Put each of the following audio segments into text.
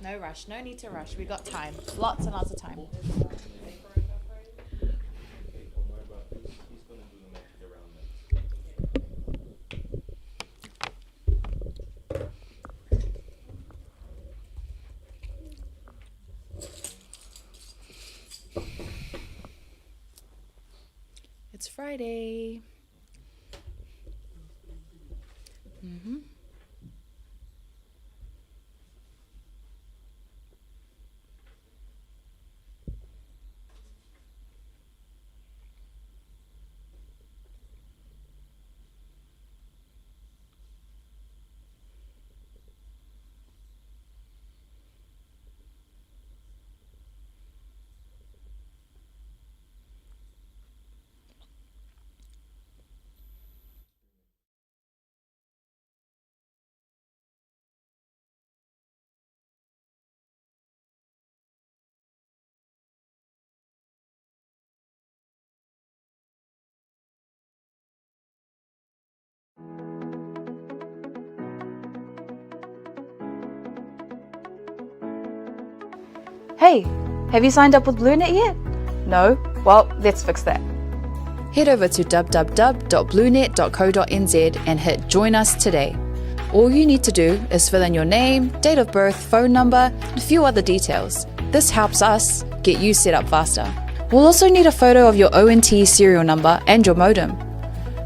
No rush. No need to rush. We got time. Lots and lots of time. It's Friday. Hey, have you signed up with Blunet yet? No? Well, let's fix that. Head over to www.blunet.co.nz and hit Join Us today. All you need to do is fill in your name, date of birth, phone number, and a few other details. This helps us get you set up faster. We'll also need a photo of your ONT serial number and your modem.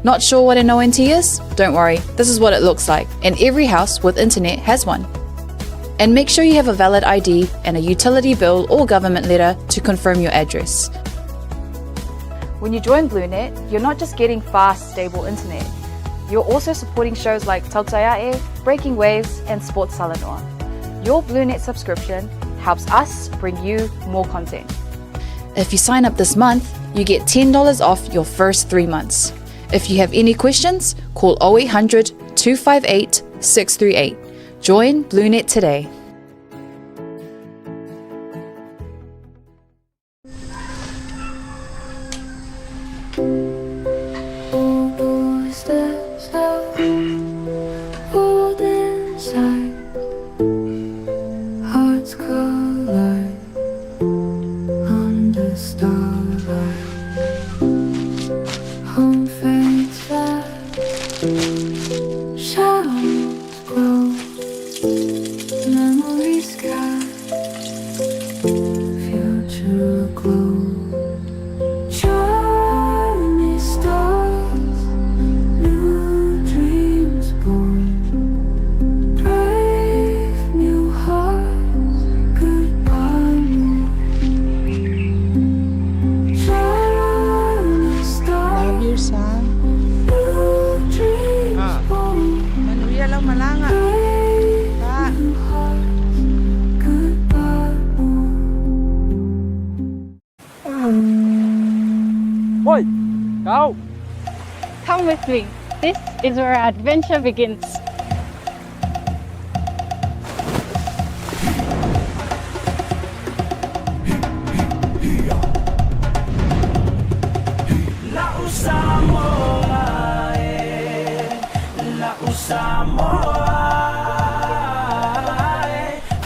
Not sure what an ONT is? Don't worry, this is what it looks like, and every house with internet has one. And make sure you have a valid ID and a utility bill or government letter to confirm your address. When you join Blunet, you're not just getting fast, stable internet. You're also supporting shows like Tautuana, Breaking Waves, and Sports Talanoa. Your Blunet subscription helps us bring you more content. If you sign up this month, you get $10 off your first 3 months. If you have any questions, call 0800 258 638. Join Blunet today. Oi, go! Come with me. This is where our adventure begins.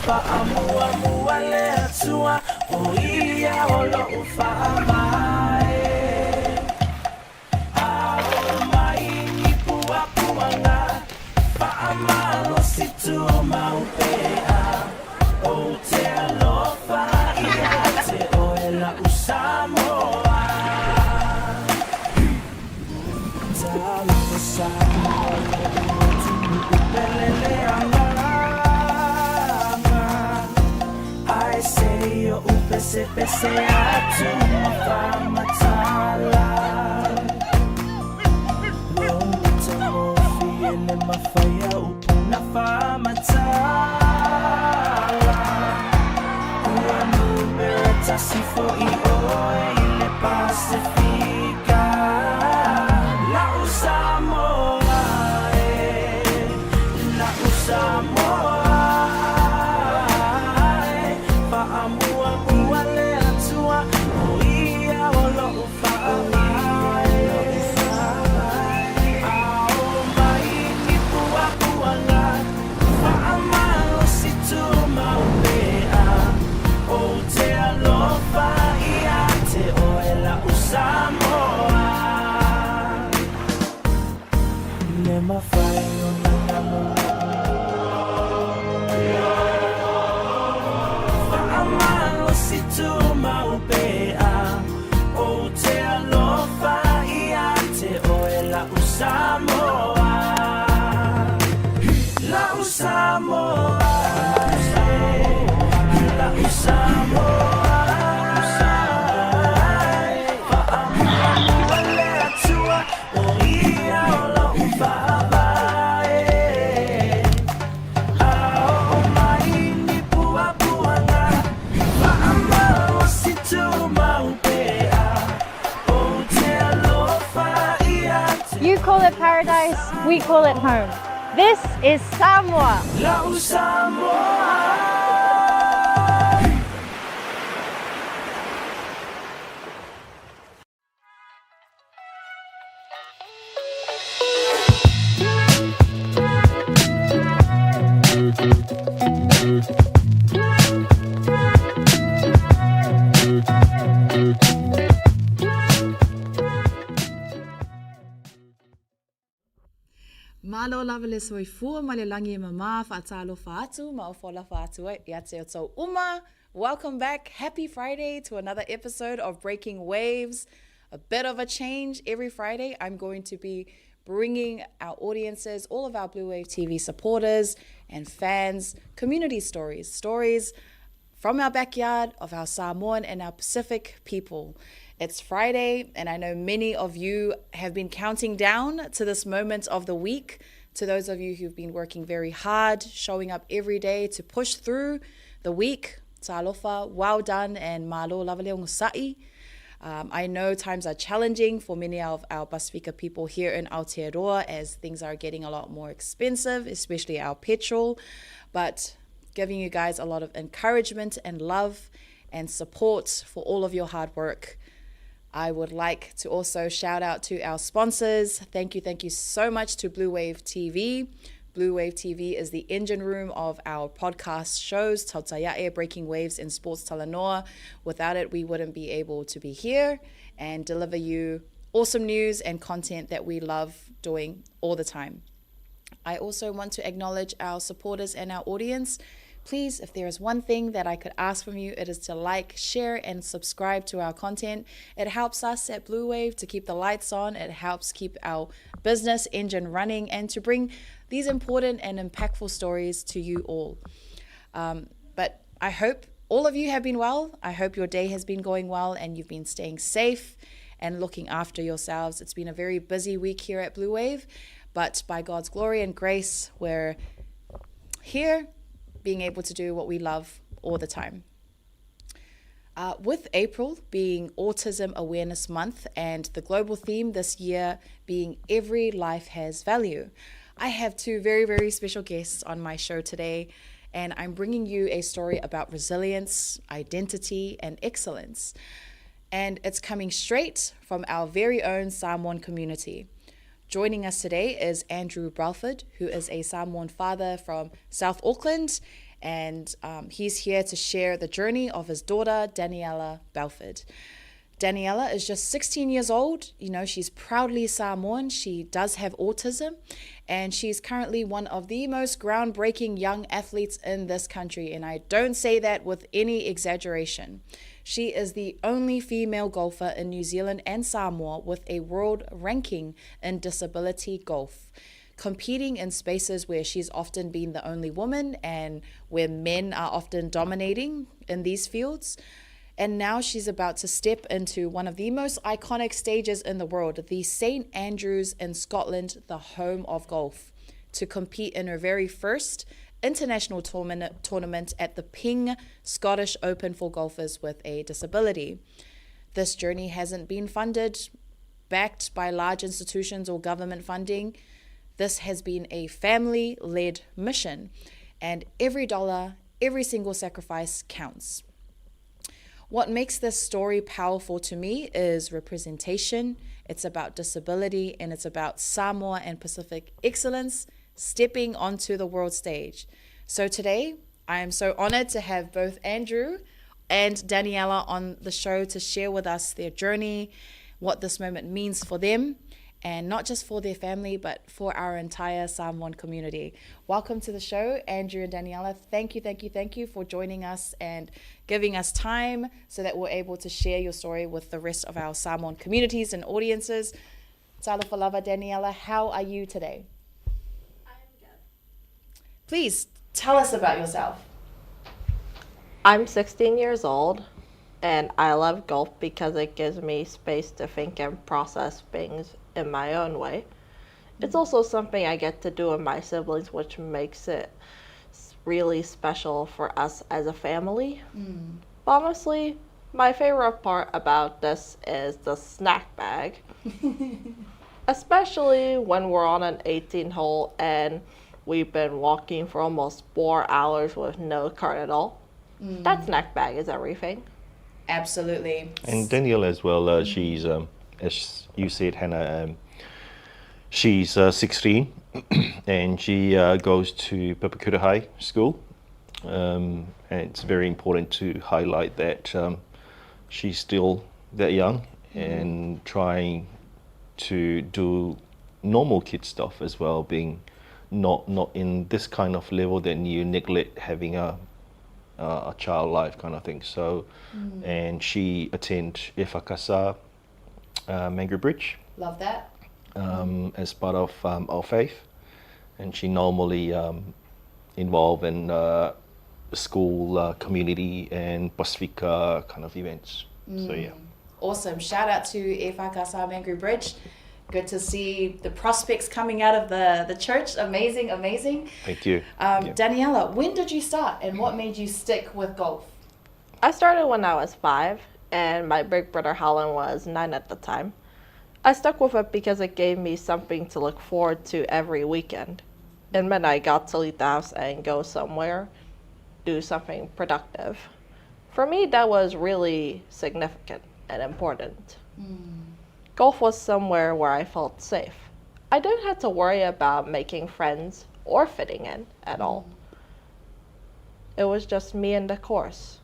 Faʻasoa, molia, o lo'o faʻamai. mafai o na kamo Whaamalo si tu maupea O te alofa ia te oe la Samoa La Samoa La Samoa You call it paradise, we call it home. This is Samoa. La Samoa. Malo lava le soifua ma le langi mama faatalo faatu ma o fola faatu e ate o tau uma. Welcome back. Happy Friday to another episode of Breaking Waves. A bit of a change. Every Friday I'm going to be bringing our audiences, all of our Bluwave TV supporters and fans, community stories from our backyard of our Samoan and our Pacific people. It's Friday, and I know many of you have been counting down to this moment of the week. To those of you who've been working very hard, showing up every day to push through the week, ta'alofa, well done, and malo lavaleo ngusai. I know times are challenging for many of our Pasifika people here in Aotearoa as things are getting a lot more expensive, especially our petrol, but giving you guys a lot of encouragement and love and support for all of your hard work. I would like to also shout out to our sponsors. Thank you so much to Bluwave TV. Bluwave TV is the engine room of our podcast shows, Tautuana, Breaking Waves, and Sports Talanoa. Without it, we wouldn't be able to be here and deliver you awesome news and content that we love doing all the time. I also want to acknowledge our supporters and our audience. Please, if there is one thing that I could ask from you, it is to like, share, and subscribe to our content. It helps us at Bluwave to keep the lights on. It helps keep our business engine running and to bring these important and impactful stories to you all. But I hope all of you have been well. I hope your day has been going well and you've been staying safe and looking after yourselves. It's been a very busy week here at Bluwave, but by God's glory and grace, we're here being able to do what we love all the time. With April being Autism Awareness Month and the global theme this year being Every Life Has Value, I have two very, very special guests on my show today, and I'm bringing you a story about resilience, identity, and excellence. And it's coming straight from our very own Samoan community. Joining us today is Andrew Belford, who is a Samoan father from South Auckland, and he's here to share the journey of his daughter, Daniela Belford. Daniela is just 16 years old. You know, she's proudly Samoan. She does have autism, and she's currently one of the most groundbreaking young athletes in this country, and I don't say that with any exaggeration. She is the only female golfer in New Zealand and Samoa with a world ranking in disability golf, competing in spaces where she's often been the only woman and where men are often dominating in these fields. And now she's about to step into one of the most iconic stages in the world, the St. Andrews in Scotland, the home of golf, to compete in her very first international tournament at the Ping Scottish Open for golfers with a disability. This journey hasn't been funded, backed by large institutions or government funding. This has been a family-led mission, and every dollar, every single sacrifice counts. What makes this story powerful to me is representation. It's about disability, and it's about Samoa and Pacific excellence stepping onto the world stage. So today, I am so honored to have both Andrew and Daniela on the show to share with us their journey, what this moment means for them, and not just for their family, but for our entire Samoan community. Welcome to the show, Andrew and Daniela. Thank you for joining us and giving us time so that we're able to share your story with the rest of our Samoan communities and audiences. Tala for lava, Daniela, how are you today? I'm good. Please tell us about yourself. I'm 16 years old, and I love golf because it gives me space to think and process things in my own way. It's also something I get to do with my siblings, which makes it really special for us as a family. But honestly, my favorite part about this is the snack bag. Especially when we're on an 18 hole and we've been walking for almost 4 hours with no cart at all. That snack bag is everything. Absolutely. And Daniela as well, she's, as you said, Hannah, she's 16 and she goes to Papakura High School. And it's very important to highlight that she's still that young and trying to do normal kid stuff as well, being not in this kind of level that you neglect having a child life kind of thing. So, and she attend Efakasa Mangrove Bridge. Love that. As part of our faith, and she normally involved in school, community and Pacifica kind of events. So yeah. Awesome. Shout out to Efakasa Mangrove Bridge. Good to see the prospects coming out of the church. Amazing. Thank you. Daniela, when did you start and what made you stick with golf? I started when I was 5, and my big brother Holland was 9 at the time. I stuck with it because it gave me something to look forward to every weekend. It meant I got to leave the house and go somewhere, do something productive. For me, that was really significant and important. Golf was somewhere where I felt safe. I didn't have to worry about making friends or fitting in at all. It was just me and the course.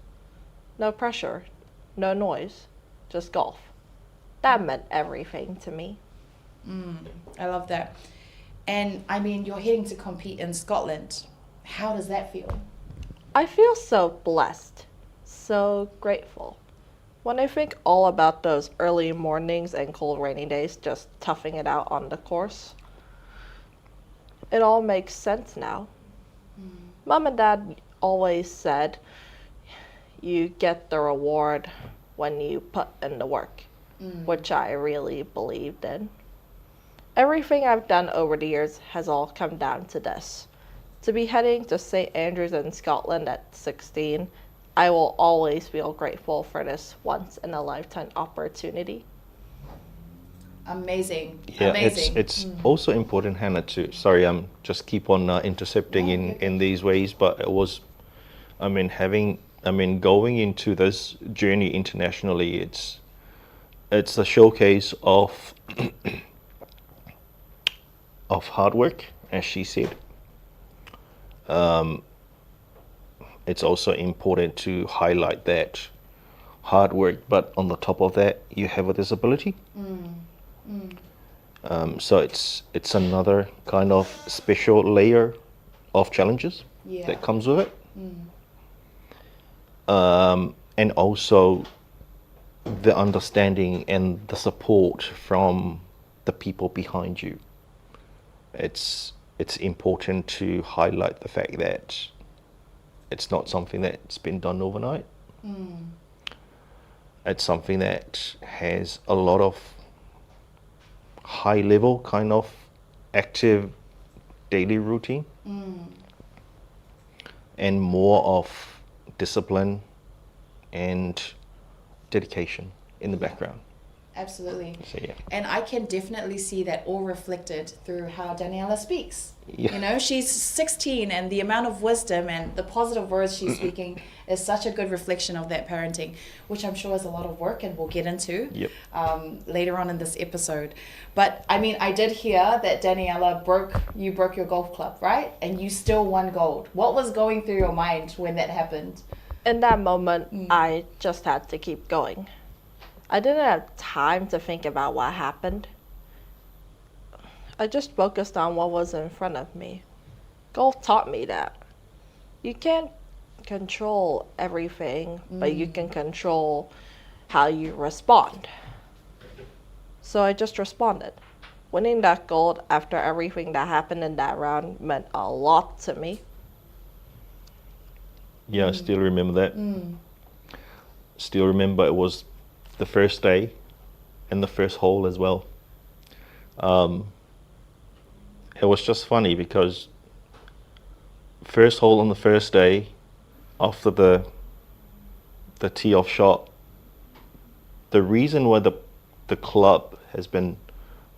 No pressure, no noise, just golf. That meant everything to me. I love that. And I mean, you're heading to compete in Scotland. How does that feel? I feel so blessed, so grateful. When I think all about those early mornings and cold rainy days just toughing it out on the course, it all makes sense now. Mom and Dad always said, you get the reward when you put in the work, which I really believed in. Everything I've done over the years has all come down to this. To be heading to St. Andrews in Scotland at 16, I will always feel grateful for this once-in-a-lifetime opportunity. Amazing. Yeah, it's also important, Hannah, to, sorry, I'm just keep on intercepting in these ways, but it was, going into this journey internationally, it's a showcase of of hard work, as she said. It's also important to highlight that hard work, but on the top of that, you have a disability. So it's another kind of special layer of challenges that comes with it. And also the understanding and the support from the people behind you. It's important to highlight the fact that it's not something that's been done overnight. It's something that has a lot of high level kind of active daily routine and more of discipline and dedication in the background. Absolutely. So, yeah. And I can definitely see that all reflected through how Daniela speaks. Yeah. You know, she's 16 and the amount of wisdom and the positive words she's speaking is such a good reflection of that parenting, which I'm sure is a lot of work and we'll get into later on in this episode. But I mean, I did hear that Daniela broke your golf club, right? And you still won gold. What was going through your mind when that happened? In that moment, I just had to keep going. I didn't have time to think about what happened. I just focused on what was in front of me. Golf taught me that. You can't control everything, but you can control how you respond. So I just responded. Winning that gold after everything that happened in that round meant a lot to me. Yeah, I still remember that. Still remember it was the first day and the first hole as well. It was just funny because first hole on the first day, after the tee off shot, the reason why the club has been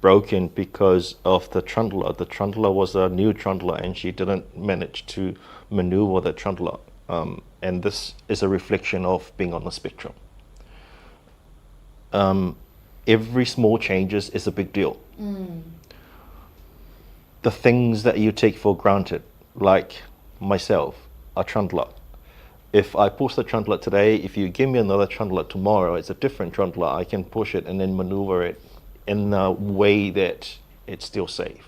broken because of the trundler. The trundler was a new trundler and she didn't manage to maneuver the trundler. And this is a reflection of being on the spectrum. Every small changes is a big deal. The things that you take for granted, like myself, a trundler. If I push the trundler today, if you give me another trundler tomorrow, it's a different trundler. I can push it and then maneuver it in a way that it's still safe.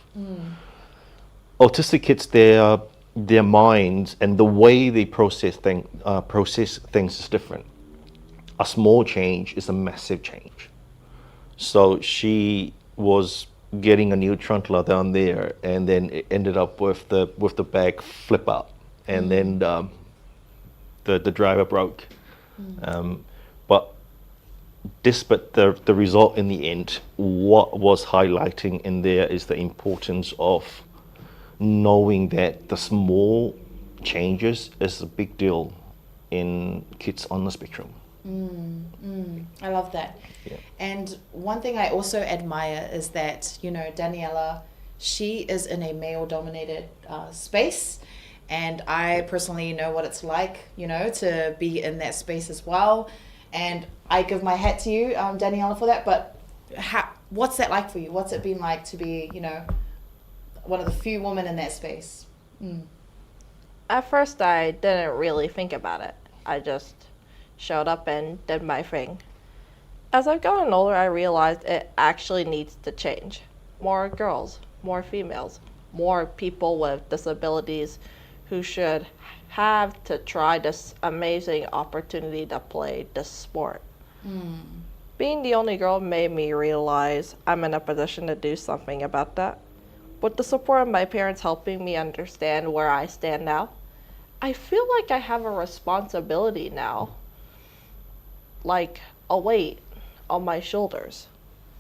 Autistic kids, their minds and the way they process things is different. A small change is a massive change. So she was getting a new trundler down there, and then it ended up with the bag flip up, and then the driver broke. But despite the result in the end, what was highlighting in there is the importance of knowing that the small changes is a big deal in kids on the spectrum. I love that. Yeah. And one thing I also admire is that, you know, Daniela, she is in a male-dominated space, and I personally know what it's like, you know, to be in that space as well. And I give my hat to you, Daniela, for that. But what's that like for you? What's it been like to be, you know, one of the few women in that space? At first, I didn't really think about it. I just showed up and did my thing. As I've gotten older, I realized it actually needs to change. More girls, more females, more people with disabilities who should have to try this amazing opportunity to play this sport. Being the only girl made me realize I'm in a position to do something about that. With the support of my parents helping me understand where I stand now, I feel like I have a responsibility now, like a weight on my shoulders.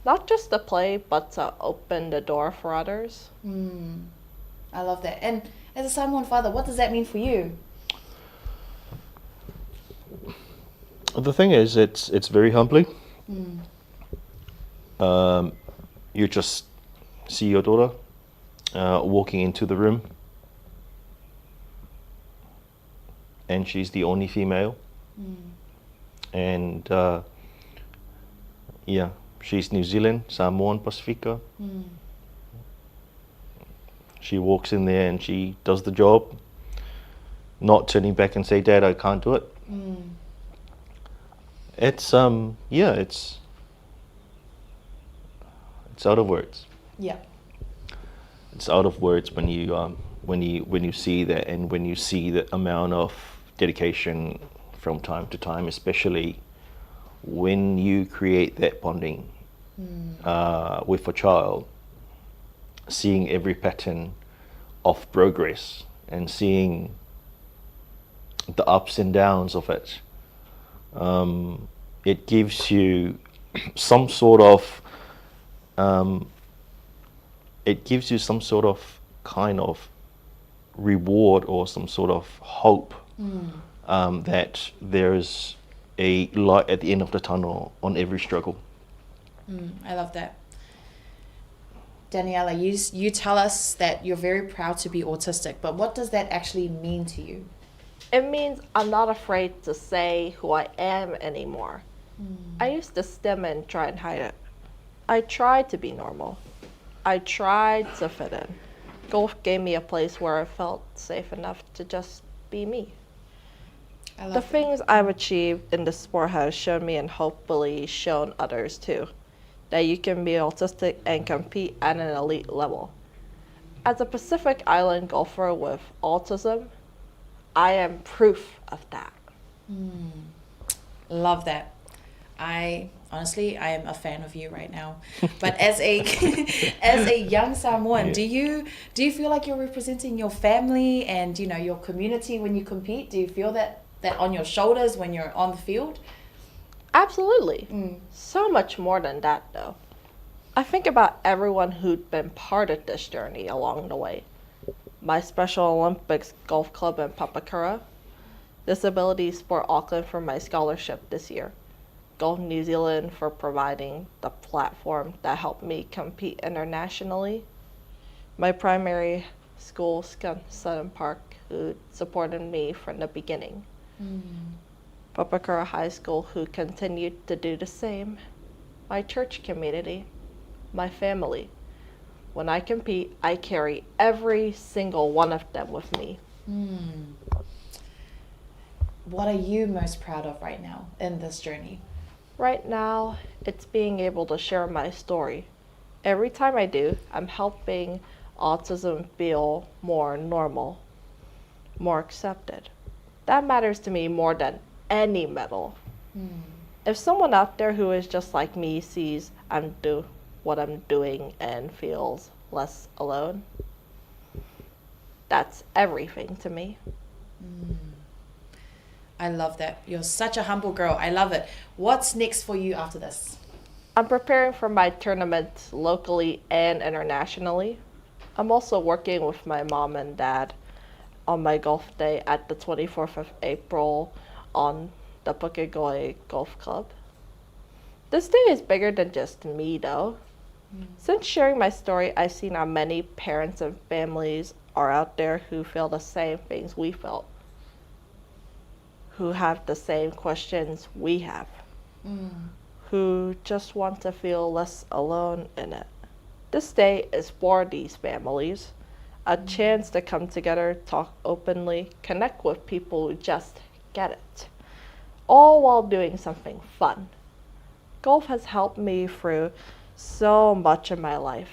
Not just to play, but to open the door for others. I love that. And as a Samoan father, what does that mean for you? The thing is, it's very humbling. You just see your daughter walking into the room, and she's the only female. And yeah, she's New Zealand, Samoan Pacifica. She walks in there and she does the job, not turning back and say, "Dad, I can't do it." It's yeah, it's out of words. Yeah. It's out of words when you see that, and when you see the amount of dedication from time to time, especially when you create that bonding with a child, seeing every pattern of progress and seeing the ups and downs of it, it gives you some sort of kind of reward or some sort of hope that there's a light at the end of the tunnel on every struggle. I love that. Daniela, you tell us that you're very proud to be autistic, but what does that actually mean to you? It means I'm not afraid to say who I am anymore. I used to stem and try and hide it. I tried to be normal. I tried to fit in. Golf gave me a place where I felt safe enough to just be me. The things I've achieved in the sport has shown me and hopefully shown others too, that you can be autistic and compete at an elite level. As a Pacific Island golfer with autism, I am proof of that. Love that. I am a fan of you right now. But as a as a young Samoan, do you feel like you're representing your family and your community when you compete? Do you feel that on your shoulders when you're on the field? Absolutely. So much more than that, though. I think about everyone who'd been part of this journey along the way. My Special Olympics Golf Club in Papakura, Disability Sport Auckland for my scholarship this year, Golf New Zealand for providing the platform that helped me compete internationally, my primary school, Sutton Park, who supported me from the beginning, Papakura High School, who continued to do the same, my church community, my family. When I compete, I carry every single one of them with me. What are you most proud of right now in this journey? Right now, it's being able to share my story. Every time I do, I'm helping autism feel more normal, more accepted. That matters to me more than any medal. If someone out there who is just like me sees what I'm doing and feels less alone, that's everything to me. I love that. You're such a humble girl. I love it. What's next for you after this? I'm preparing for my tournaments locally and internationally. I'm also working with my mom and dad on my golf day at the 24th of April on the Pukekohe Golf Club. This day is bigger than just me, though. Since sharing my story, I've seen how many parents and families are out there who feel the same things we felt, who have the same questions we have, who just want to feel less alone in it. This day is for these families, a chance to come together, talk openly, connect with people who just get it, all while doing something fun. Golf has helped me through so much in my life.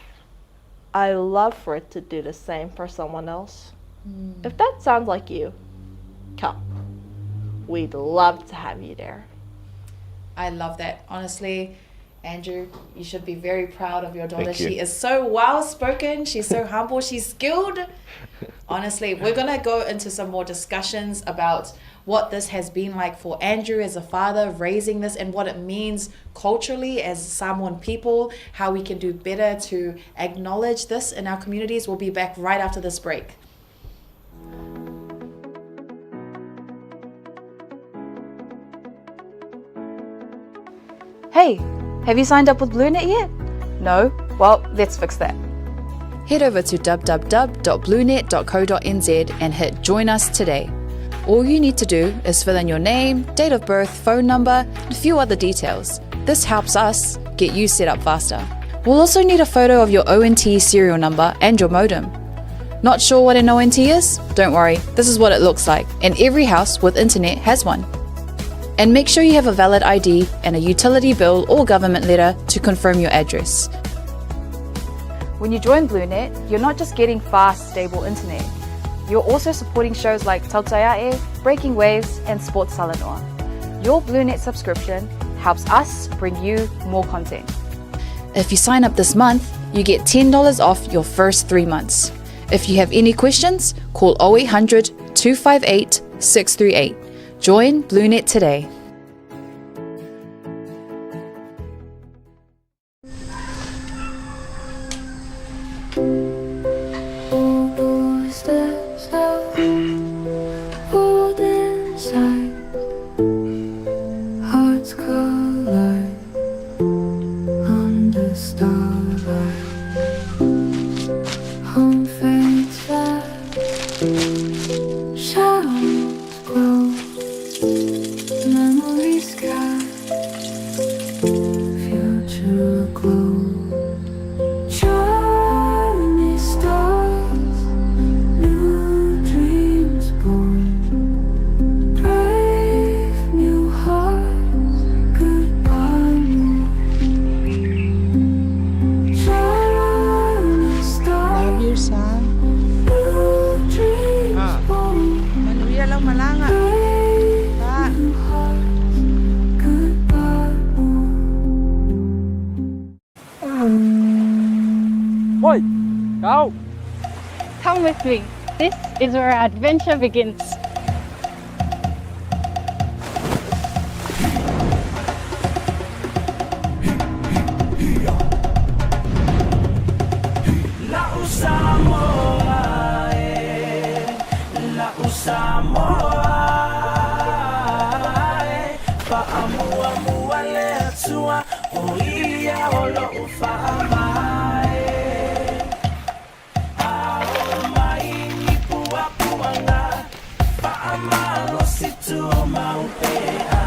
I love for it to do the same for someone else. If that sounds like you, come. We'd love to have you there. I love that. Honestly, Andrew, you should be very proud of your daughter. Thank you. She is so well-spoken. She's so humble. She's skilled. Honestly, we're going to go into some more discussions about what this has been like for Andrew as a father, raising this, and what it means culturally as Samoan people, how we can do better to acknowledge this in our communities. We'll be back right after this break. Hey, have you signed up with Blunet yet? No? Well, let's fix that. Head over to www.blunet.co.nz and hit Join Us today. All you need to do is fill in your name, date of birth, phone number, and a few other details. This helps us get you set up faster. We'll also need a photo of your ONT serial number and your modem. Not sure what an ONT is? Don't worry, this is what it looks like, and every house with internet has one. And make sure you have a valid ID and a utility bill or government letter to confirm your address. When you join Blunet, you're not just getting fast, stable internet. You're also supporting shows like Tautuana, Breaking Waves, and Sports Salanoa. Your Blunet subscription helps us bring you more content. If you sign up this month, you get $10 off your first 3 months. If you have any questions, call 0800 258 638. Join Blunet today. Shadows grow. Go! Come with me. This is where our adventure begins. Lau Samoa, Lau Samoa, Fa'amua le atua, o ia o lo fa'amai. Ao mai ni pua puanga, fa'amalo si tu maupea,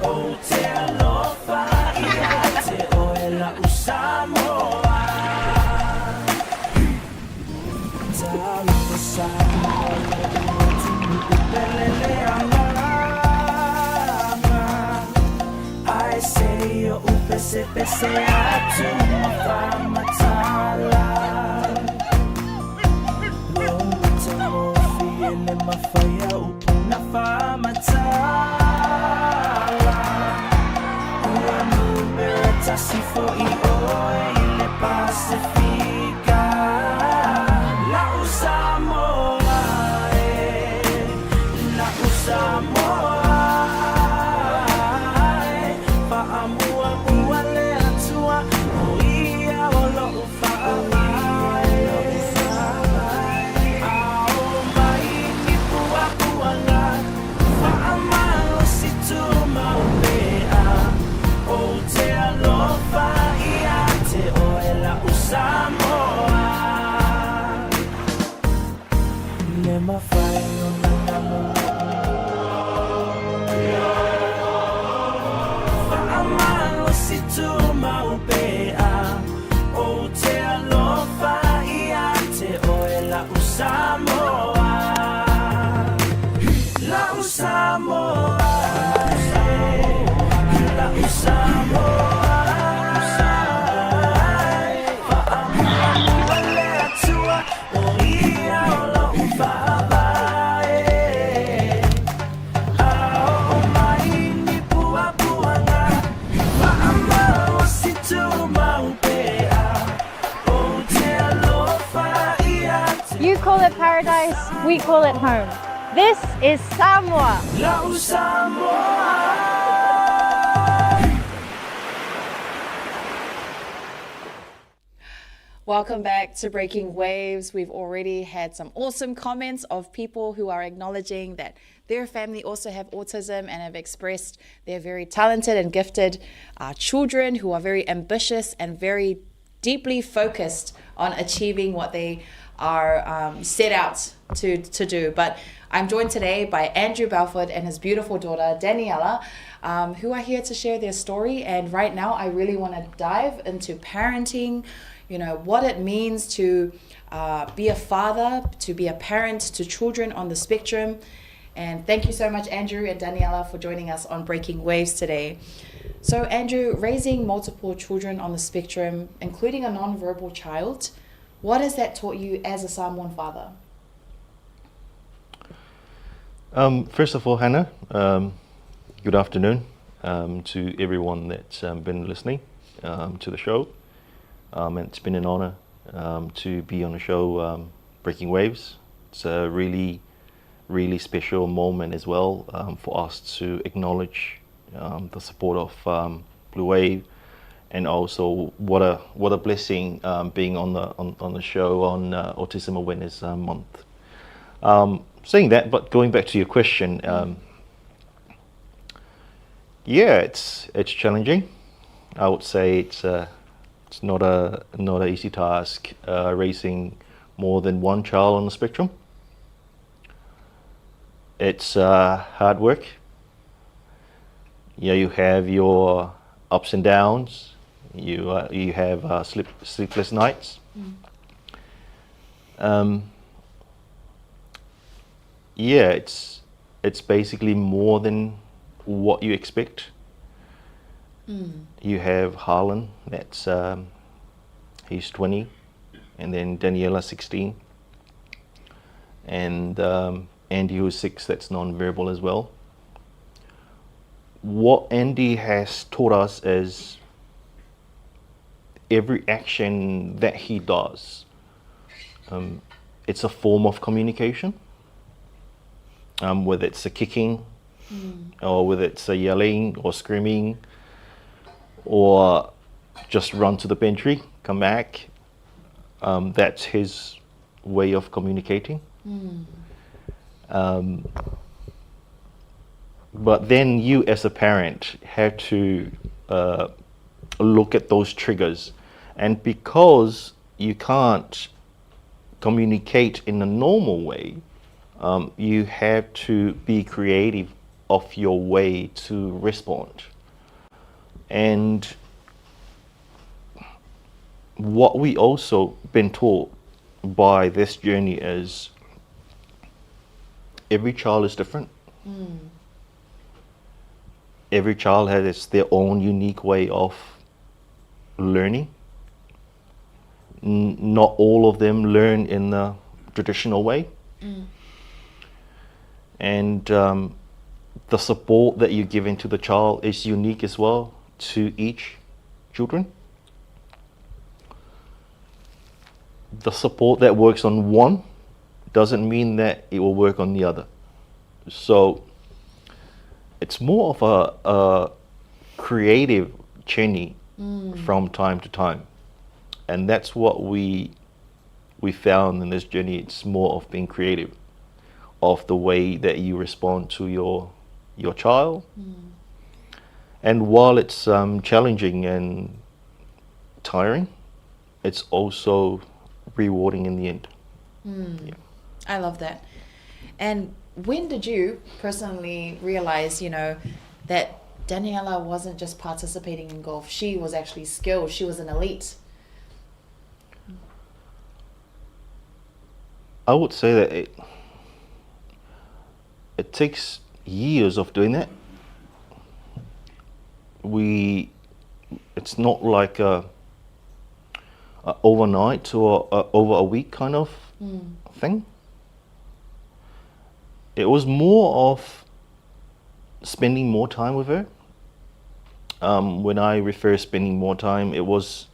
o te alofa ia te oe Lau Samoa. I say yo upese pese atu mafamatala. Lo tamo fiele mafai upuna famatala. Ua berta si fo I oe ile Pacifica. Lau Samoa, Lau Samoa. You call it paradise, we call it home. This is Samoa. Lau Samoa. Welcome back to Breaking Waves. We've already had some awesome comments of people who are acknowledging that their family also have autism and have expressed they're very talented and gifted children who are very ambitious and very deeply focused on achieving what they are set out to do. But I'm joined today by Andrew Belford and his beautiful daughter Daniela, who are here to share their story. And right now I really want to dive into parenting, you know, what it means to be a father, to be a parent to children on the spectrum. And thank you so much, Andrew and Daniela, for joining us on Breaking Waves today. So Andrew, raising multiple children on the spectrum, including a non-verbal child, what has that taught you as a Samoan father? First of all, Hannah, good afternoon to everyone that's been listening to the show. It's been an honor to be on the show, Breaking Waves. It's a really, really special moment as well for us to acknowledge the support of Bluwave, and also what a blessing being on the show on Autism Awareness Month. Saying that, but going back to your question, yeah, it's challenging. I would say it's not an easy task raising more than one child on the spectrum. It's hard work. Yeah, you have your ups and downs. You have sleepless nights. Yeah, it's basically more than what you expect. You have Harlan, that's he's 20, and then Daniela 16, and Andy who's 6, that's non-verbal as well. What Andy has taught us is every action that he does it's a form of communication, whether it's a kicking, or whether it's a yelling or screaming, or just run to the pantry, come back. That's his way of communicating. But then you as a parent have to look at those triggers, and because you can't communicate in a normal way, you have to be creative of your way to respond. And what we also been taught by this journey is every child is different. Every child has their own unique way of learning. Not all of them learn in the traditional way. And the support that you give into the child is unique as well to each children. The support that works on one doesn't mean that it will work on the other. So it's more of a creative journey from time to time. And that's what we found in this journey. It's more of being creative, of the way that you respond to your child. And while it's challenging and tiring, it's also rewarding in the end. Yeah. I love that. And when did you personally realize, that Daniela wasn't just participating in golf, she was actually skilled, she was an elite? I would say that it takes years of doing that. It's not like a overnight or over a week kind of thing. It was more of spending more time with her. When I refer spending more time, it was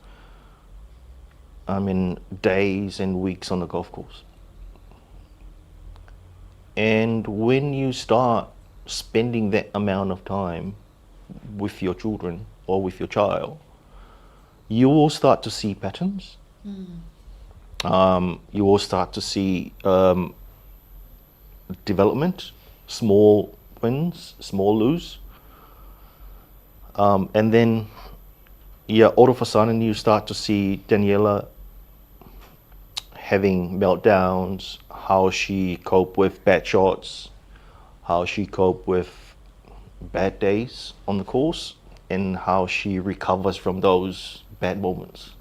days and weeks on the golf course. And when you start spending that amount of time with your children or with your child, you will start to see patterns. You will start to see development, small wins, small lose. And then, all of a sudden you start to see Daniela having meltdowns, how she cope with bad shots, how she cope with bad days on the course, and how she recovers from those bad moments.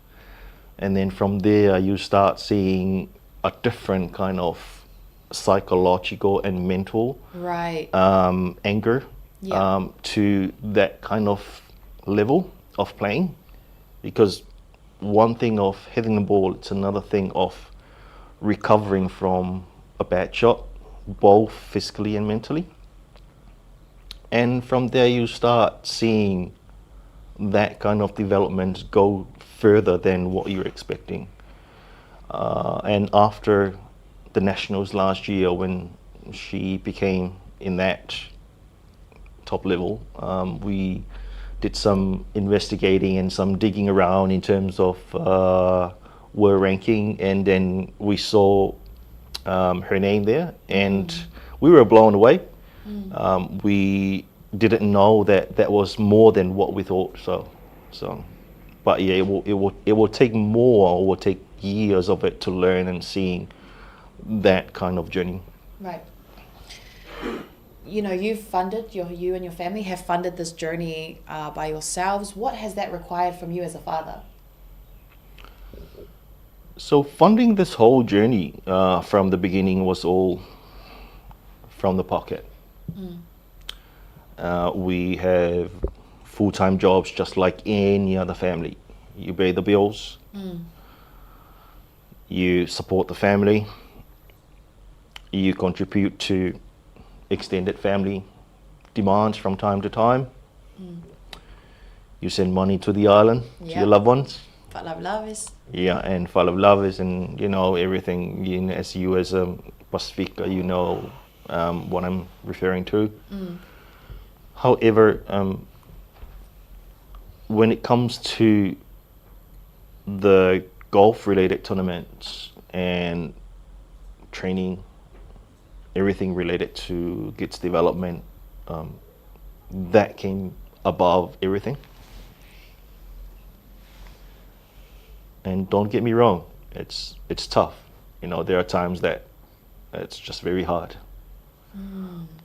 And then from there you start seeing a different kind of psychological and mental anger to that kind of level of playing. Because one thing of hitting the ball, it's another thing of recovering from a bad shot, both physically and mentally. And from there you start seeing that kind of development go further than what you're expecting. And after the Nationals last year, when she became in that top level, we did some investigating and some digging around in terms of world ranking, and then we saw her name there, and we were blown away. We didn't know that was more than what we thought. So, but yeah, it will take more. It will take years of it to learn and seeing that kind of journey. Right. You've funded, you and your family have funded this journey by yourselves. What has that required from you as a father? So funding this whole journey from the beginning was all from the pocket. We have full-time jobs just like any other family. You pay the bills, you support the family, you contribute to extended family demands from time to time. You send money to the island, to your loved ones. Faʻalaulaves. Yeah, and faʻalaulaves and, everything, as you as a Pacifica, what I'm referring to. However, when it comes to the golf-related tournaments and training, everything related to kids development, that came above everything. And don't get me wrong, it's tough. There are times that it's just very hard.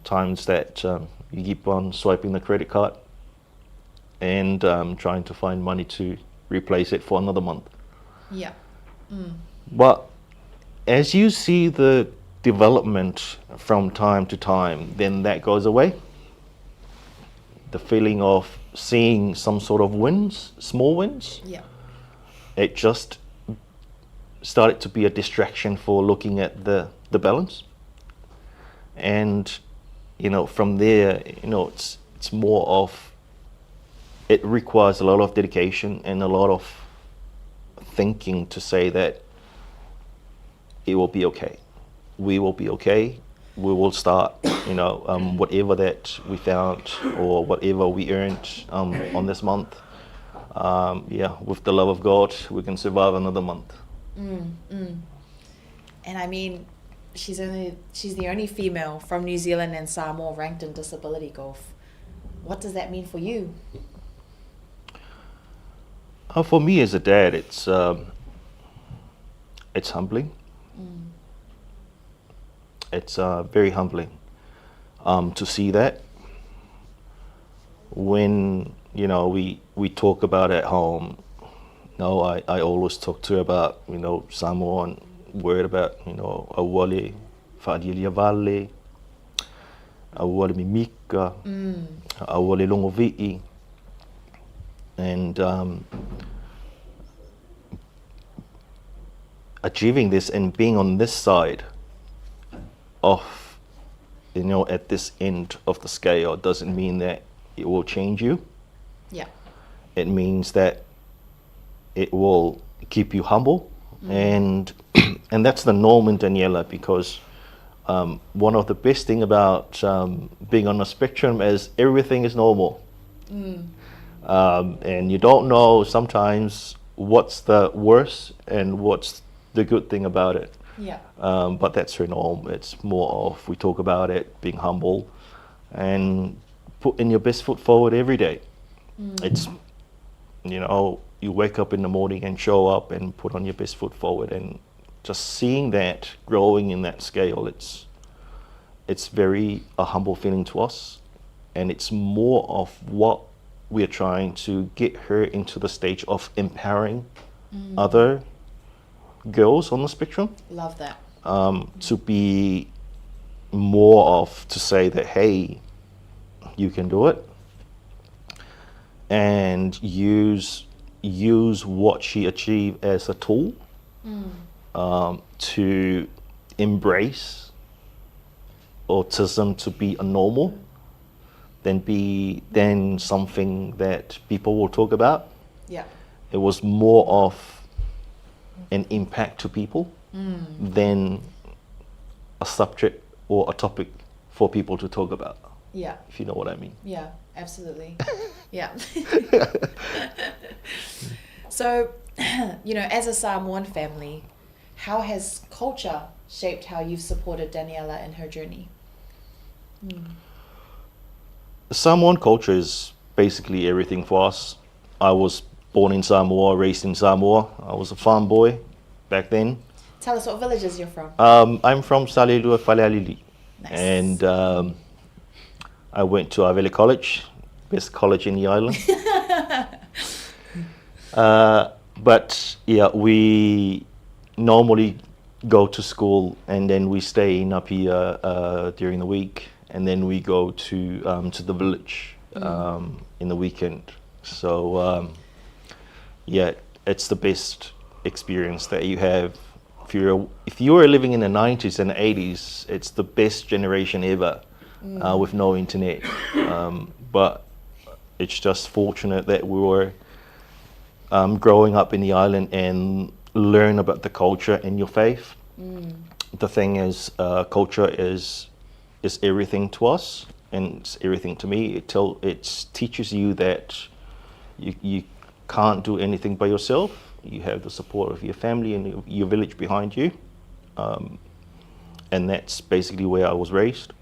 Times that you keep on swiping the credit card and trying to find money to replace it for another month. Yeah. But as you see the development from time to time, then that goes away. The feeling of seeing some sort of wins, small wins, Yeah. it just started to be a distraction for looking at the balance. And, from there, it's more of, it requires a lot of dedication and a lot of thinking to say that it will be okay. We will be okay. We will start, whatever that we found or whatever we earned on this month. With the love of God, we can survive another month. And I mean, she's the only female from New Zealand and Samoa ranked in disability golf. What does that mean for you? For me as a dad, it's humbling. It's very humbling to see that. When we talk about at home, I always talk to her about Samoan word about awale whaadilia vale, awale mimika, awale longovi'i, and achieving this and being on this side of at this end of the scale doesn't mean that it will change you. Yeah. It means that it will keep you humble, and that's the norm in Daniela, because one of the best thing about being on the spectrum is everything is normal. And you don't know sometimes what's the worst and what's the good thing about it. Yeah. But that's her norm. It's more of, we talk about it, being humble and putting your best foot forward every day. It's, you wake up in the morning and show up and put on your best foot forward, and just seeing that growing in that scale, it's very a humble feeling to us, and it's more of what we're trying to get her into the stage of empowering other girls on the spectrum. Love that. To be more of, to say that, hey, you can do it, and use what she achieved as a tool to embrace autism to be a normal, then something that people will talk about. Yeah. It was more of an impact to people than a subject or a topic for people to talk about, Yeah. if you know what I mean. Yeah, absolutely. Yeah. So, as a Samoan family, how has culture shaped how you've supported Daniela in her journey? Samoan culture is basically everything for us. I was born in Samoa, raised in Samoa. I was a farm boy back then. Tell us what villages you're from. I'm from Salelua Falealili. Nice. And I went to Avele College, best college in the island. But yeah, we normally go to school and then we stay in Apia during the week, and then we go to the village in the weekend. So yeah, it's the best experience that you have. If you were living in the 90s and 80s, it's the best generation ever with no internet. But it's just fortunate that we were growing up in the island and learn about the culture and your faith. The thing is, culture is everything to us, and it's everything to me. It teaches you that you can't do anything by yourself. You have the support of your family and your village behind you, and that's basically where I was raised.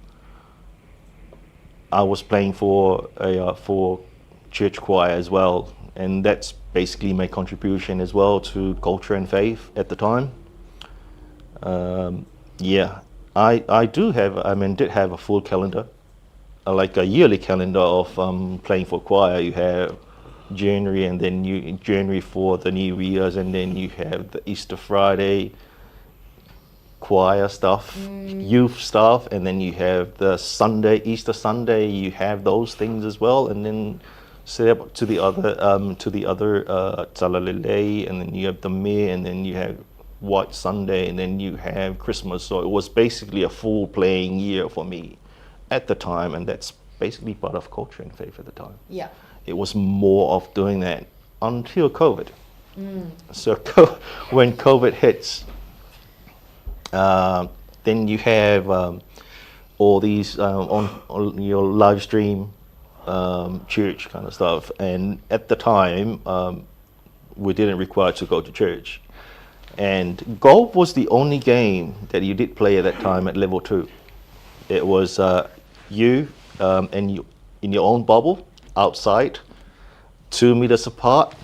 I was playing for church choir as well, and that's basically my contribution as well to culture and faith at the time. I did have a full calendar, like a yearly calendar of playing for choir. You have January, and then January for the New Year's, and then you have the Easter Friday choir stuff, youth stuff, and then you have the Easter Sunday. You have those things as well, and then set up to the other tala, and then you have the me, and then you have White Sunday, and then you have Christmas. So it was basically a full playing year for me at the time, and that's basically part of culture and faith at the time. Yeah. It was more of doing that until COVID. So when COVID hits, then you have all these on your live stream church kind of stuff, and at the time we didn't require to go to church, and golf was the only game that you did play at that time at level 2. It was you and you in your own bubble outside, 2 meters apart,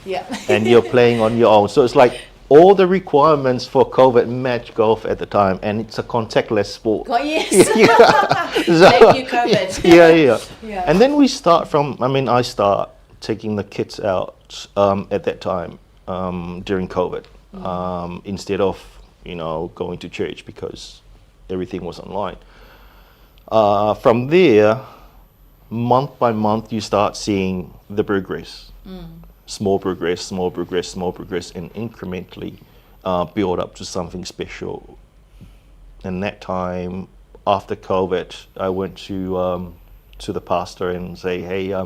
and you're playing on your own. So it's like all the requirements for COVID match golf at the time, and it's a contactless sport. Oh, yes. So, thank you, COVID. yeah. And then we start from, I start taking the kids out at that time during COVID, instead of, going to church because everything was online. From there, month by month, you start seeing the progress. Small progress, and incrementally build up to something special. And that time, after COVID, I went to the pastor and say, hey, I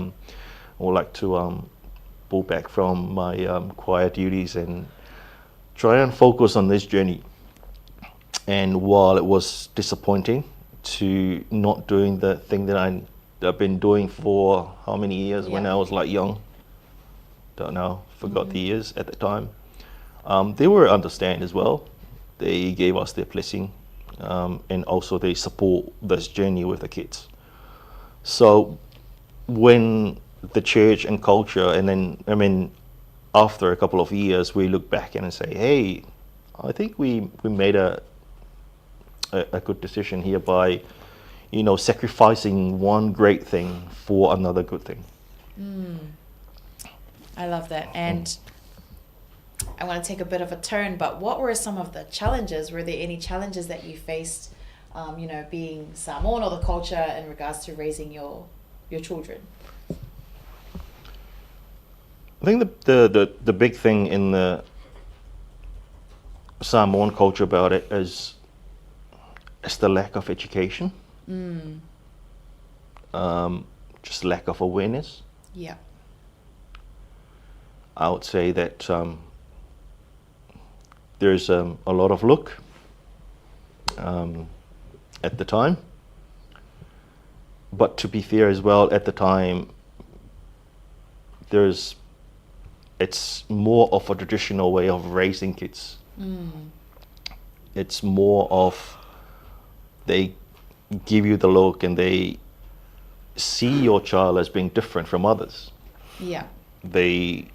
would like to pull back from my choir duties and try and focus on this journey. And while it was disappointing to not doing the thing that I've been doing for how many years when I was like young, don't know, forgot the years at the time. They were understand as well. They gave us their blessing, and also they support this journey with the kids. So when the church and culture, and then after a couple of years, we look back and say, hey, I think we made a good decision here by, sacrificing one great thing for another good thing. I love that. And I want to take a bit of a turn, but what were some of the challenges? Were there any challenges that you faced, being Samoan or the culture in regards to raising your children? I think the big thing in the Samoan culture about it is the lack of education. Just lack of awareness. Yeah. I would say that there's a lot of look at the time. But to be fair as well, at the time, it's more of a traditional way of raising kids. It's more of they give you the look and they see your child as being different from others. Yeah. They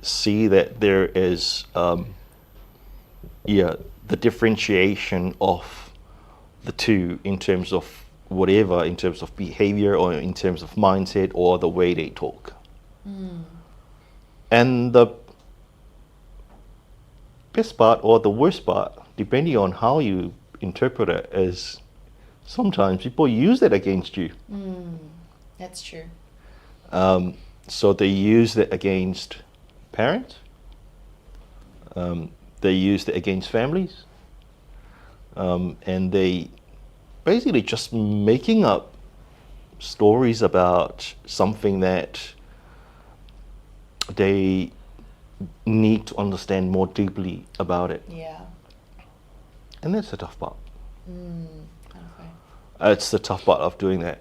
see that there is the differentiation of the two in terms of whatever, in terms of behavior or in terms of mindset or the way they talk. And the best part or the worst part, depending on how you interpret it, is sometimes people use that against you. That's true. So they use that against parents. They use it against families. And they basically just making up stories about something that they need to understand more deeply about it. Yeah. And that's the tough part. Okay. It's the tough part of doing that.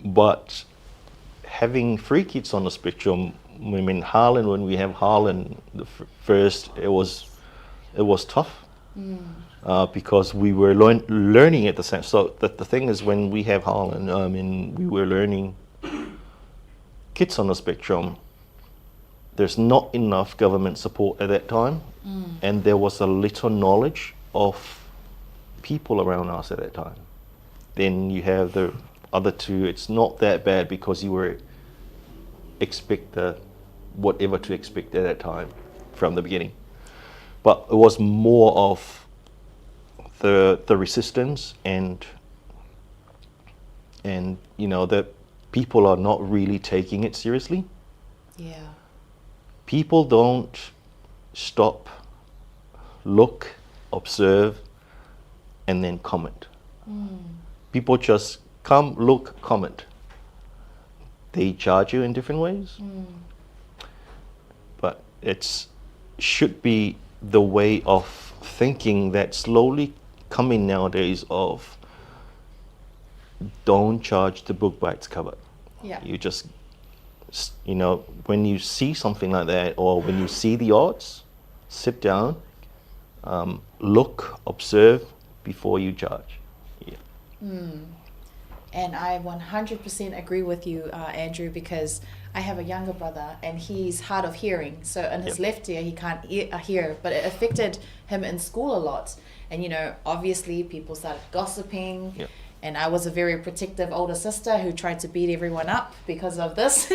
But having 3 kids on the spectrum, I mean, Harlan, when we have Harlan first, it was tough. Because we were learning at the same. So the thing is, when we have Harlan, I mean, we were learning kids on the spectrum. There's not enough government support at that time, and there was a little knowledge of people around us at that time. Then you have the other 2. It's not that bad because you were expect whatever to expect at that time from the beginning. But it was more of the resistance and you know, that people are not really taking it seriously. Yeah. People don't stop, look, observe, and then comment. People just come, look, comment. They charge you in different ways. But it's should be the way of thinking that's slowly coming nowadays of don't charge the book by its cover. Yeah. You just, you know, when you see something like that, or when you see the odds, sit down, look, observe before you charge. Yeah. And I 100% agree with you, Andrew, because I have a younger brother and he's hard of hearing. So in his left ear, he can't hear, but it affected him in school a lot. And, you know, obviously people started gossiping. Yep. And I was a very protective older sister who tried to beat everyone up because of this.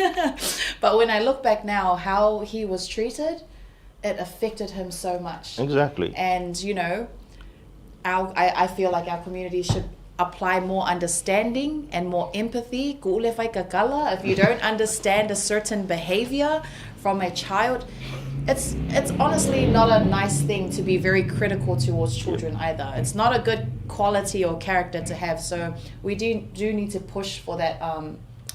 But when I look back now, how he was treated, it affected him so much. Exactly. And, you know, I feel like our community should apply more understanding and more empathy. Ku'ule whai ka kala. If you don't understand a certain behavior from a child, it's honestly not a nice thing to be very critical towards children either. It's not a good quality or character to have. So we do need to push for that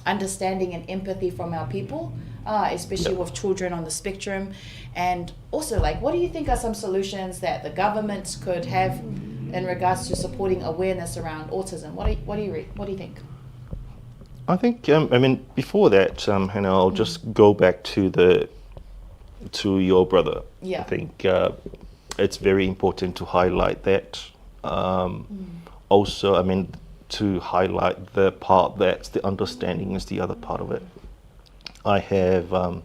understanding and empathy from our people, especially with children on the spectrum. And also, like, what do you think are some solutions that the government could have in regards to supporting awareness around autism? What do you think? I think I mean, before that, Hannah, I'll just go back to your brother. Yeah. I think it's very important to highlight that. Also, I mean, to highlight the part that's the understanding is the other part of it. I have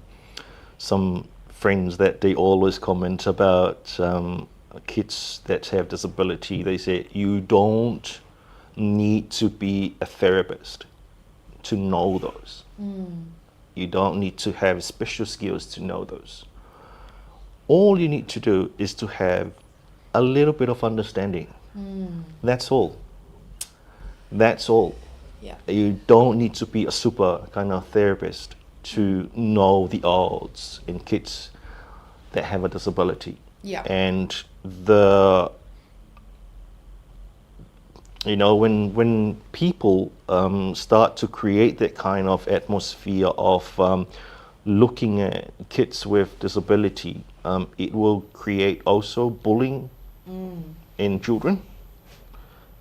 some friends that they always comment about kids that have disability. They say you don't need to be a therapist to know those. You don't need to have special skills to know those. All you need to do is to have a little bit of understanding. That's all. That's all. Yeah. You don't need to be a super kind of therapist to know the odds in kids that have a disability. Yeah. And you know, when people start to create that kind of atmosphere of looking at kids with disability, it will create also bullying in children.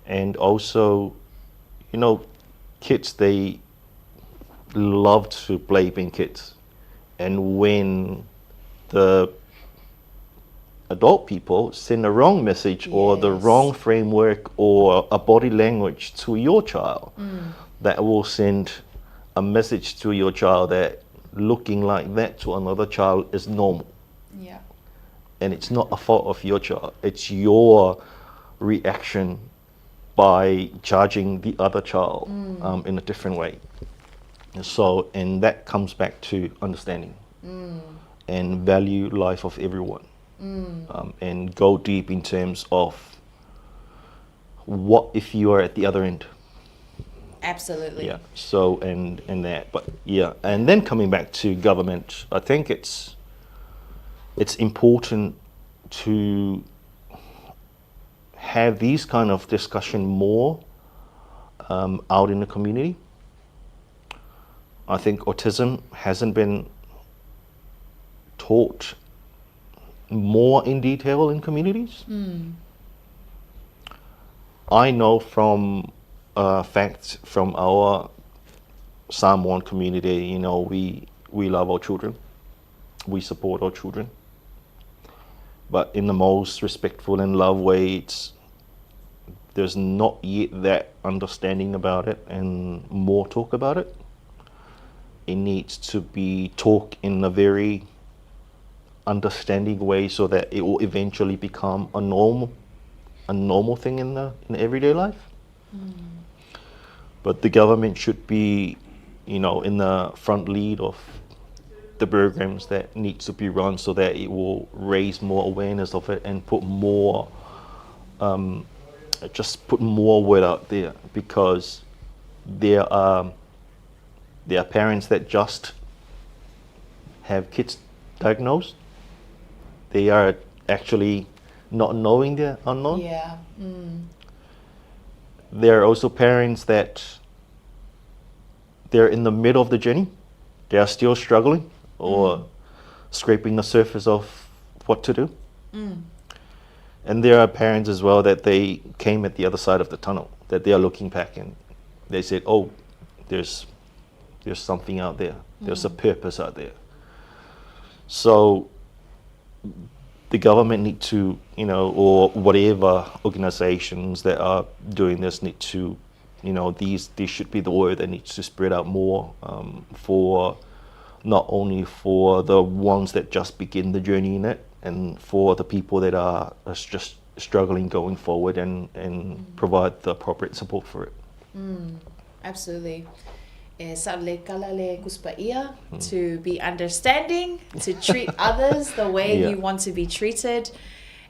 And also, you know, kids, they love to play being kids. And when the adult people send a wrong message or the wrong framework or a body language to your child, that will send a message to your child that looking like that to another child is normal. Yeah. And it's not a fault of your child. It's your reaction by judging the other child in a different way. So, and that comes back to understanding and value life of everyone. And go deep in terms of what if you are at the other end. Absolutely. Yeah. So and that, but yeah, and then coming back to government, I think it's important to have these kind of discussion more out in the community. I think autism hasn't been taught more in detail in communities. I know from facts from our Samoan community, you know, we love our children, we support our children, but in the most respectful and love way. There's not yet that understanding about it and more talk about it. It needs to be talked in a very understanding way so that it will eventually become a normal thing in everyday life. But the government should be, you know, in the front lead of the programs that needs to be run so that it will raise more awareness of it and put more word out there, because there are parents that just have kids diagnosed. They are actually not knowing they're unknown. Yeah. There are also parents that they're in the middle of the journey. They are still struggling or scraping the surface of what to do. And there are parents as well that they came at the other side of the tunnel, that they are looking back and they said, oh, there's something out there. There's a purpose out there. So the government need to, you know, or whatever organizations that are doing this need to, you know, these should be the word that needs to spread out more, for not only for the ones that just begin the journey in it, and for the people that are just struggling going forward, and provide the appropriate support for it. Absolutely. To be understanding, to treat others the way you want to be treated.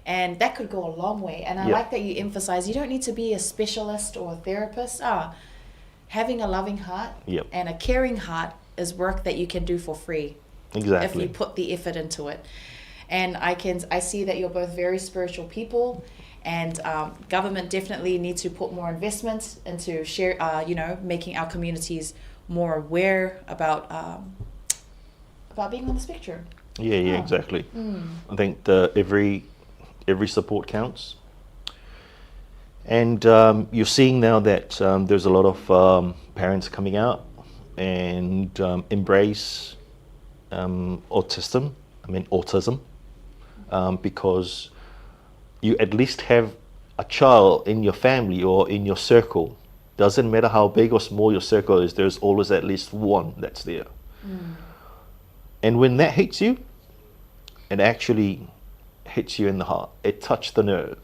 And that could go a long way. And I like that you emphasize you don't need to be a specialist or a therapist. Having a loving heart and a caring heart is work that you can do for free. Exactly. If you put the effort into it. And I see that you're both very spiritual people, and government definitely needs to put more investment into making our communities more aware about being on the spectrum. Yeah, exactly. I think every support counts. And you're seeing now that there's a lot of parents coming out and embrace autism, because you at least have a child in your family or in your circle. Doesn't matter how big or small your circle is, there's always at least one that's there. And when that hits you, it actually hits you in the heart. It touched the nerve.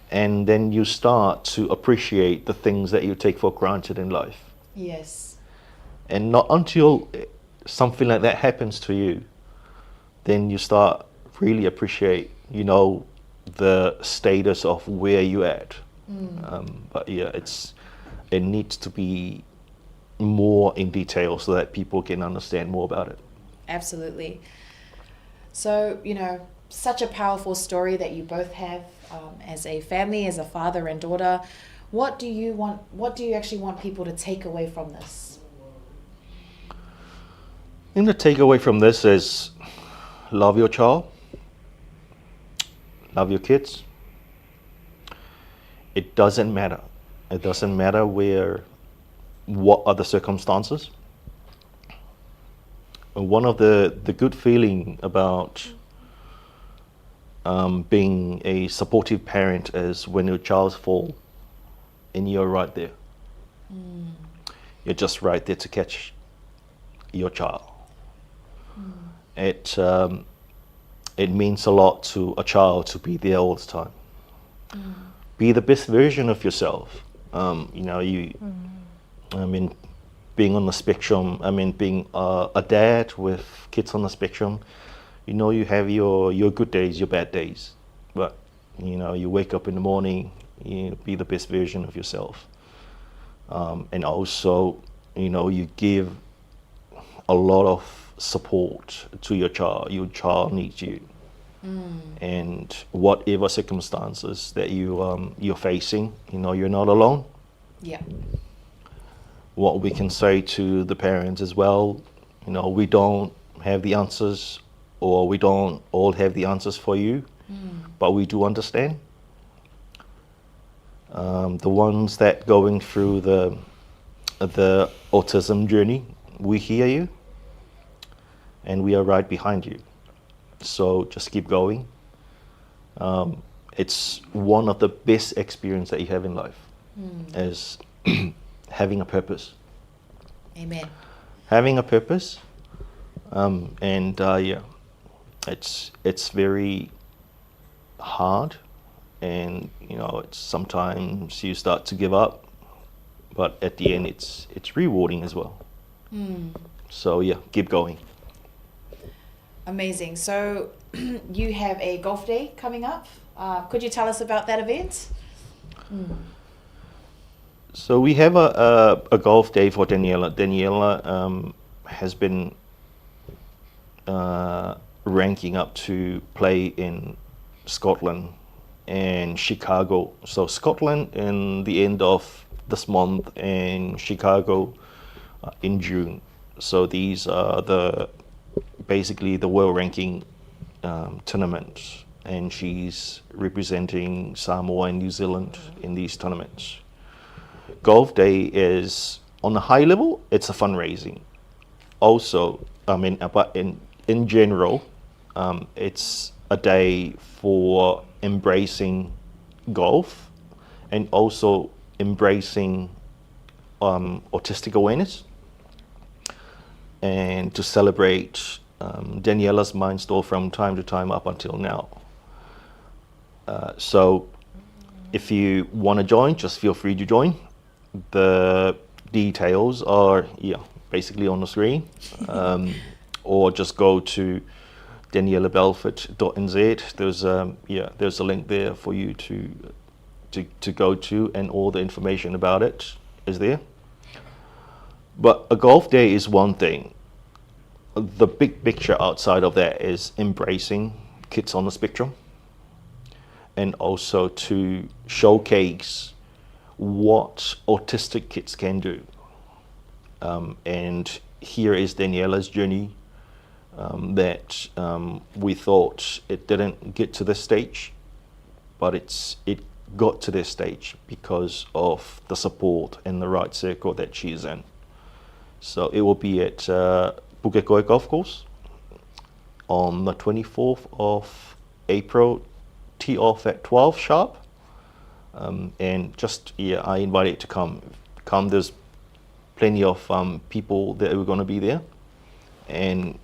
And then you start to appreciate the things that you take for granted in life. Yes. And not until something like that happens to you, then you start really appreciate, you know, the status of where you at. But yeah, it needs to be more in detail so that people can understand more about it. Absolutely. So, you know, such a powerful story that you both have as a family, as a father and daughter. What do you actually want people to take away from this? I think the takeaway from this is love your child, love your kids. It doesn't matter. It doesn't matter what are the circumstances. One of the good feeling about being a supportive parent is when your child falls and you're right there. You're just right there to catch your child. It means a lot to a child to be there all the time. Be the best version of yourself. Being on the spectrum, being a dad with kids on the spectrum, you know, you have your good days, your bad days, but you know, you wake up in the morning, you be the best version of yourself. And also, you know, you give a lot of support to your child needs you. And whatever circumstances that you're facing, you know, you're not alone. Yeah. What we can say to the parents as well, you know, we don't have the answers or we don't all have the answers for you, but we do understand. The ones that going through the autism journey, we hear you, and we are right behind you. So just keep going. It's one of the best experience that you have in life, is having a purpose. Amen. Having a purpose, and yeah, it's very hard, and it's sometimes you start to give up, but at the end it's rewarding as well. So yeah, keep going. Amazing. So you have a golf day coming up. Could you tell us about that event? So we have a golf day for Daniela. Daniela has been ranking up to play in Scotland and Chicago. So Scotland in the end of this month and Chicago in June. So these are basically the world ranking tournaments, and she's representing Samoa and New Zealand in these tournaments. Golf day is, on a high level, it's a fundraising. Also, but in general, it's a day for embracing golf and also embracing autistic awareness, and to celebrate Daniela's milestone from time to time up until now. So if you want to join, just feel free to join. The details are basically on the screen, or just go to danielabelford.nz. There's a link there for you to go to, and all the information about it is there. But a golf day is one thing. The big picture outside of that is embracing kids on the spectrum, and also to showcase what autistic kids can do. And here is Daniela's journey, that we thought it didn't get to this stage, but it got to this stage because of the support and the right circle that she's in. So it will be at Pukekohe Golf Course on the 24th of April, tee off at 12 sharp. And just, I invite you to come. There's plenty of people that are going to be there, and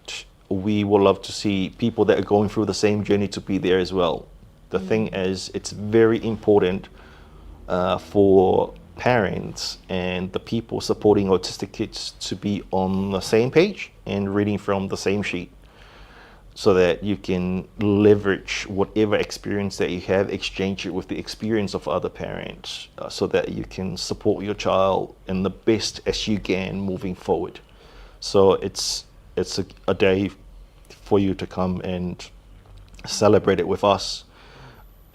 we would love to see people that are going through the same journey to be there as well. The thing is, it's very important for parents and the people supporting autistic kids to be on the same page and reading from the same sheet, so that you can leverage whatever experience that you have, exchange it with the experience of other parents, so that you can support your child in the best as you can moving forward. So it's a day for you to come and celebrate it with us,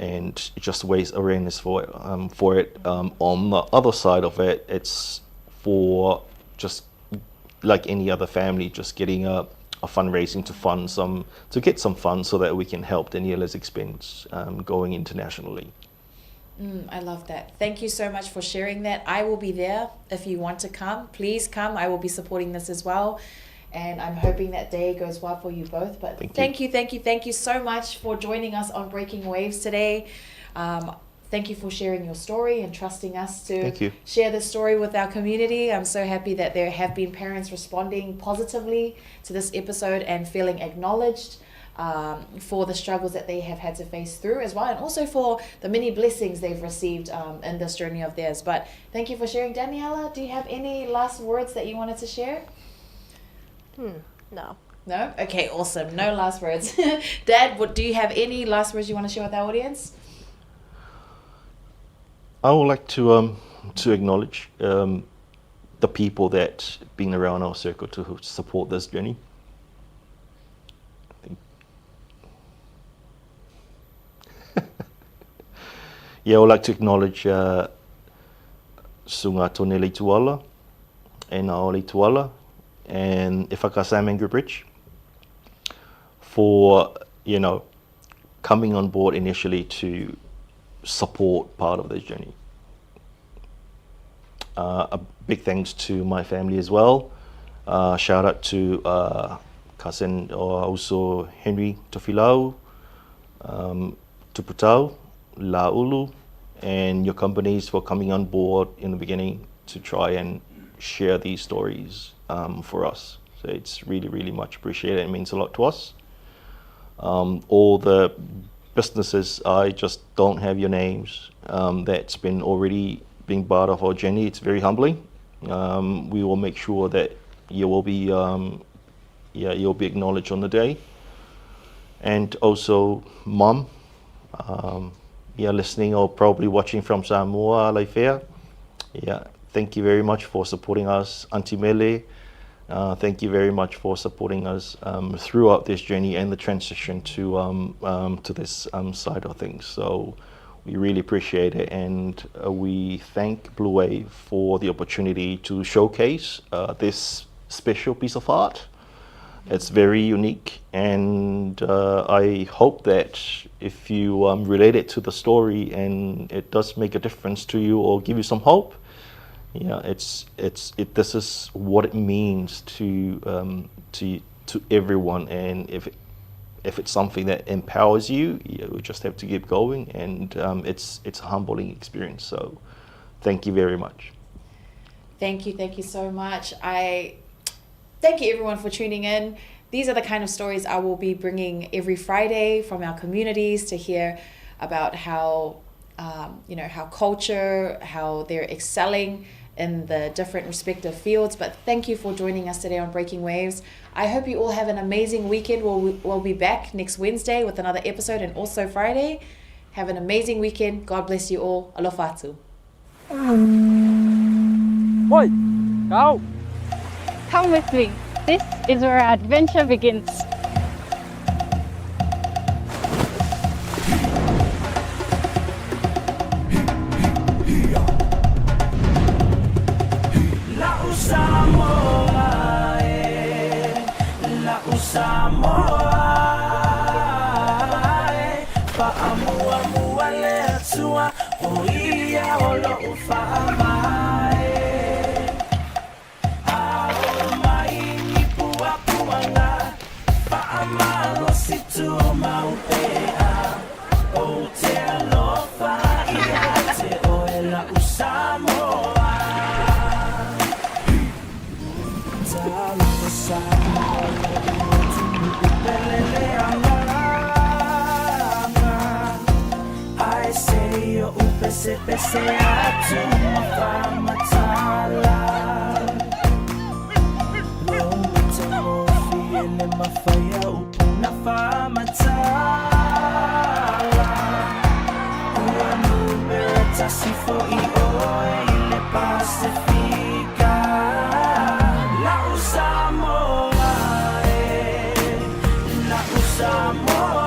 and just raise awareness for it. On the other side of it, it's for just like any other family, just getting a fundraising to get some funds so that we can help Daniela's expense going internationally. I love that. Thank you so much for sharing that. I will be there. If you want to come, please come. I will be supporting this as well. And I'm hoping that day goes well for you both. But thank you so much for joining us on Breaking Waves today. Thank you for sharing your story and trusting us to share this story with our community. I'm so happy that there have been parents responding positively to this episode and feeling acknowledged for the struggles that they have had to face through as well, and also for the many blessings they've received in this journey of theirs. But thank you for sharing. Daniela, do you have any last words that you wanted to share? No. No? Okay, awesome. No last words. Dad, do you have any last words you want to share with our audience? I would like to acknowledge the people that been around our circle to support this journey. I would like to acknowledge Sunga Tonele Tuala and Aole Tuala and Ifaka Sam Bridge for, coming on board initially to support part of this journey. A big thanks to my family as well. Shout out to cousin or also Henry Tofilau, Tuputau, Laulu, and your companies for coming on board in the beginning to try and share these stories for us. So it's really, really much appreciated. It means a lot to us. All the businesses, I just don't have your names. That's been already being part of our journey. It's very humbling. We will make sure that you will be, you'll be acknowledged on the day. And also, Mum, listening or probably watching from Samoa, Laifea. Thank you very much for supporting us, Auntie Mele. Thank you very much for supporting us throughout this journey and the transition to this side of things. So we really appreciate it, and we thank Bluwave for the opportunity to showcase this special piece of art. It's very unique, and I hope that if you relate it to the story and it does make a difference to you or give you some hope, this is what it means to everyone. And if it's something that empowers you, you just have to keep going, and it's a humbling experience. So thank you very much. Thank you so much. Thank you everyone for tuning in. These are the kind of stories I will be bringing every Friday from our communities to hear about how, how culture, how they're excelling in the different respective fields. But thank you for joining us today on Breaking Waves. I hope you all have an amazing weekend. We'll be back next Wednesday with another episode, and also Friday. Have an amazing weekend. God bless you all. Alofa atu. Oi, kau. Come with me. This is where our adventure begins. Pese atu mafamatala Lo mitamo fiele mafai upuna famatala Ua numerata sifo I oe ile Pacifica La Samoa La Samoa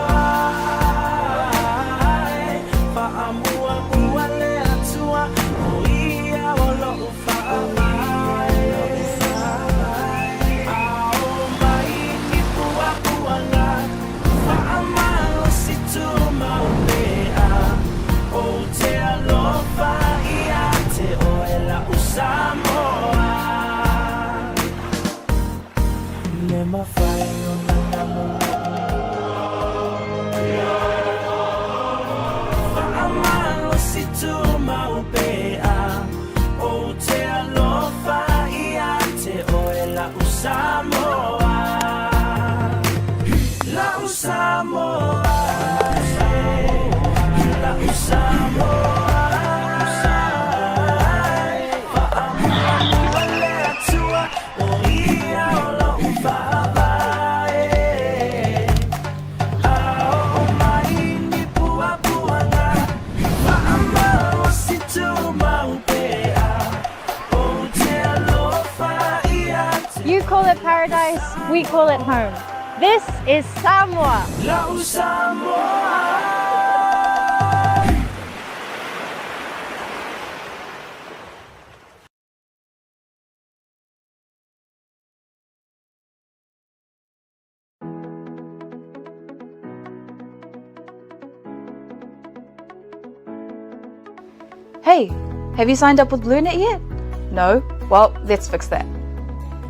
mafai ona namo Faamalo si tu maupea O te alofa ia te oe la Samoa La Samoa La Samoa You call it paradise, we call it home. This is Samoa. La Samoa. Hey, have you signed up with Blunet yet? No? Well, let's fix that.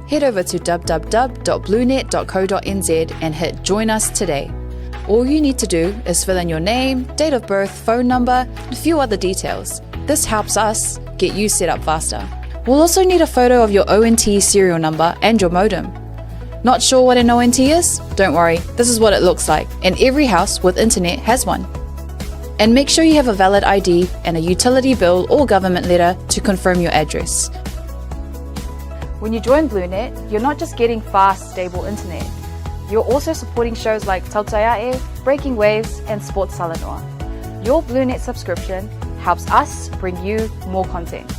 Head over to www.blunet.co.nz and hit Join Us today. All you need to do is fill in your name, date of birth, phone number, and a few other details. This helps us get you set up faster. We'll also need a photo of your ONT serial number and your modem. Not sure what an ONT is? Don't worry, this is what it looks like, and every house with internet has one. And make sure you have a valid ID and a utility bill or government letter to confirm your address. When you join Blunet, you're not just getting fast, stable internet. You're also supporting shows like Tautuana, Breaking Waves, and Sports Salanoa. Your Blunet subscription helps us bring you more content.